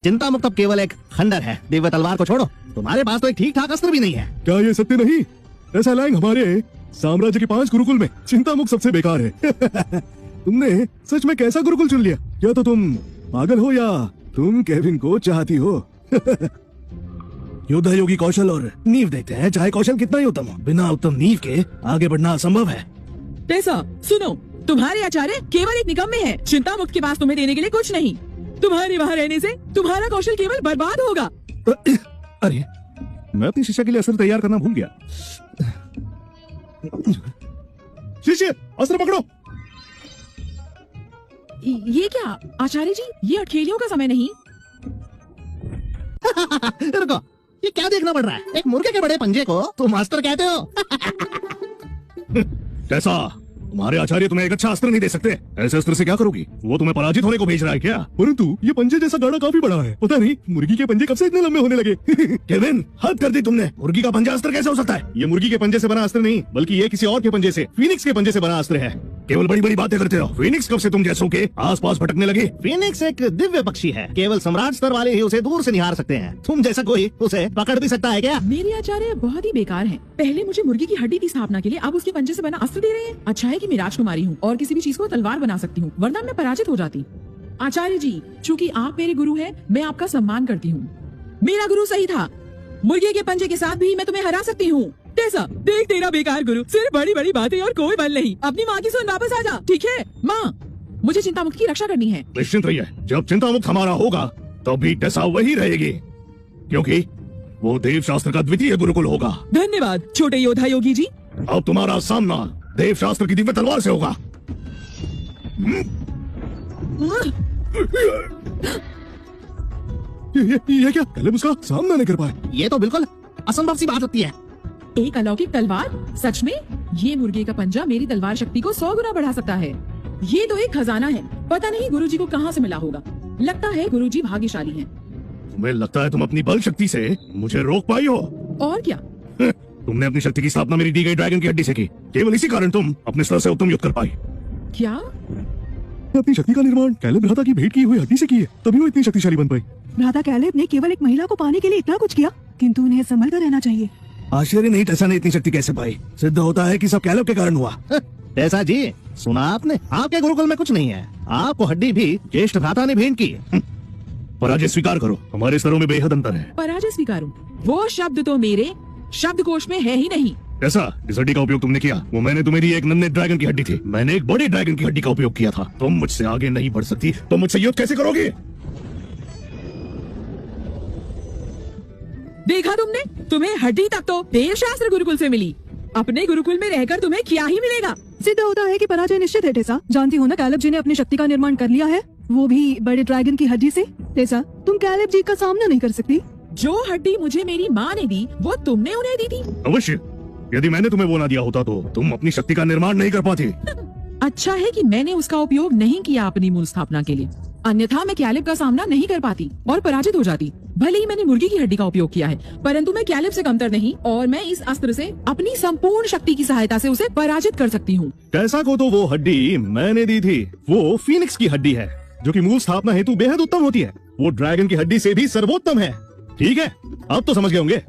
चिंता मुक्त अब केवल एक खंडर है। दिव्य तलवार को छोड़ो, तुम्हारे पास तो एक ठीक ठाक अस्त्र भी नहीं है। क्या ये सत्य नहीं? ऐसा लैंग हमारे साम्राज्य के 5 गुरुकुल में चिंतामुक्त सबसे बेकार है। तुमने सच में कैसा गुरुकुल चुन लिया? या तो तुम पागल हो या तुम केविन को चाहती हो। युद्ध योगी कौशल और नींव देखते हैं, चाहे कौशल कितना ही उत्तम हो, बिना उत्तम नींव के आगे बढ़ना असंभव है। टेसा सुनो, तुम्हारे आचार्य केवल एक निकम्मे हैं। चिंता मुक्त के पास तुम्हें देने के लिए कुछ नहीं। तुम्हारे वहाँ रहने से तुम्हारा कौशल केवल बर्बाद होगा। अरे मैं अपनी शिष्य के लिए अस्त्र तैयार करना भूल गया। शिष्य अस्त्र पकड़ो। ये क्या आचार्य जी, ये अठखेलियों का समय नहीं। रुको, ये क्या देखना पड़ रहा है? एक मुर्गे के बड़े पंजे को तुम अस्त्र कहते हो? कैसा? तुम्हारे आचार्य तुम्हें एक अच्छा अस्त्र नहीं दे सकते। ऐसे अस्त्र से क्या करोगी? वो तुम्हें पराजित होने को भेज रहा है क्या? परंतु ये पंजे जैसा गाड़ा काफी बड़ा है। पता नहीं मुर्गी के पंजे कब से इतने लंबे होने लगे। केविन, हद कर दी तुमने। मुर्गी का पंजा अस्त्र कैसे हो सकता है? ये मुर्गी के पंजे से बना अस्त्र नहीं, बल्कि ये किसी और के पंजे से, फीनिक्स के पंजे से बना अस्त्र है। केवल बड़ी बड़ी बातें करते हो। फीनिक्स कब से तुम जैसों के आसपास भटकने लगे? फीनिक्स एक दिव्य पक्षी है, केवल सम्राट स्तर वाले ही उसे दूर से निहार सकते हैं। तुम जैसा कोई उसे पकड़ भी सकता है क्या? मेरे आचार्य बहुत ही बेकार हैं। पहले मुझे मुर्गी की हड्डी की स्थापना के लिए अब उसके पंजे से बना अस्त्र दे रहे हैं। अच्छा है कि मैं राजकुमारी हूँ और किसी भी चीज को तलवार बना सकती हूँ, वरना मैं पराजित हो जाती। आचार्य जी, चूंकि आप मेरे गुरु हैं, मैं आपका सम्मान करती हूँ। मेरा गुरु सही था। मुर्गी के पंजे के साथ भी मैं तुम्हें हरा सकती हूँ। टेसा, देख तेरा बेकार गुरु, सिर्फ बड़ी बड़ी बातें और कोई बल नहीं। अपनी माँ की सुन, वापस आ जा, ठीक है? माँ, मुझे चिंता मुक्त की रक्षा करनी है। निश्चिंत रहिए, जब चिंता मुक्त हमारा होगा तब भी टेसा वही रहेगी, क्योंकि वो देव शास्त्र का द्वितीय गुरुकुल होगा। धन्यवाद छोटे योद्धा योगी जी। अब तुम्हारा सामना देव शास्त्र की दिव्य तलवार से होगा। ये क्या? कैलेब उसका सामना नहीं कर पाए। ये तो बिल्कुल असंभव सी बात होती है। एक अलौकिक तलवार? सच में? ये मुर्गे का पंजा मेरी तलवार शक्ति को 100 गुना बढ़ा सकता है। ये तो एक खजाना है, पता नहीं गुरुजी को कहाँ से मिला होगा। लगता है गुरुजी भाग्यशाली हैं। तुम्हें लगता है तुम अपनी बल शक्ति से मुझे रोक पाई हो? और क्या? तुमने अपनी शक्ति की स्थापना मेरी दी गई ड्रैगन की हड्डी से की। केवल इसी कारण तुम अपने स्तर से उत्तम युद्ध कर पाई। क्या? अपनी शक्ति का निर्माण कैलेब भ्राता की भेंट की हुई हड्डी से की है, तभी वो इतनी शक्तिशाली बन पाई। भ्राता कैलेब ने केवल एक महिला को पाने के लिए इतना कुछ किया, किंतु उन्हें संभल कर रहना चाहिए। आश्चर्य नहीं टेसा ने इतनी शक्ति कैसे पाई। सिद्ध होता है कि सब कैलेब के कारण हुआ। टेसा जी, सुना आपने? आपके गुरुकुल में कुछ नहीं है। आपको हड्डी भी ज्येष्ठ भ्राता ने भेंट की। पराजय स्वीकार करो, हमारे स्तरों में बेहद अंतर है। पराजय स्वीकारूं? वो शब्द तो मेरे शब्दकोश में है ही नहीं। ऐसा जिस हड्डी का उपयोग तुमने किया वो मैंने तुम्हें दी एक नन्हे ड्रैगन की हड्डी थी। मैंने एक बड़े ड्रैगन की हड्डी का उपयोग किया था। तुम मुझसे आगे नहीं बढ़ सकती, तो मुझसे युद्ध कैसे करोगे? देखा तुमने? तुम्हें हड्डी तक तो देव शास्त्र गुरुकुल से मिली। अपने गुरुकुल में रहकर तुम्हें क्या ही मिलेगा? सिद्ध होता है कि पराजय निश्चित है। टेसा, जानती हो ना कैलेब जी ने अपनी शक्ति का निर्माण कर लिया है, वो भी बड़े ड्रैगन की हड्डी से। टेसा, तुम कैलेब जी का सामना नहीं कर सकती। जो हड्डी मुझे मेरी माँ ने दी, वो तुमने उन्हें दी थी। अवश्य, यदि मैंने तुम्हें वो ना दिया होता तो तुम अपनी शक्ति का निर्माण नहीं कर पाती। अच्छा है कि मैंने उसका उपयोग नहीं किया अपनी मूल स्थापना के लिए, अन्यथा मैं कैलेब का सामना नहीं कर पाती और पराजित हो जाती। भले ही मैंने मुर्गी की हड्डी का उपयोग किया है, परंतु मैं कैलेब से कमतर नहीं और मैं इस अस्त्र से अपनी संपूर्ण शक्ति की सहायता से उसे पराजित कर सकती हूँ। कैसा को तो वो हड्डी मैंने दी थी। वो फीनिक्स की हड्डी है, जो कि मूल स्थापना हेतु बेहद उत्तम होती है। वो ड्रैगन की हड्डी से भी सर्वोत्तम है। ठीक है, अब तो समझ गए होंगे।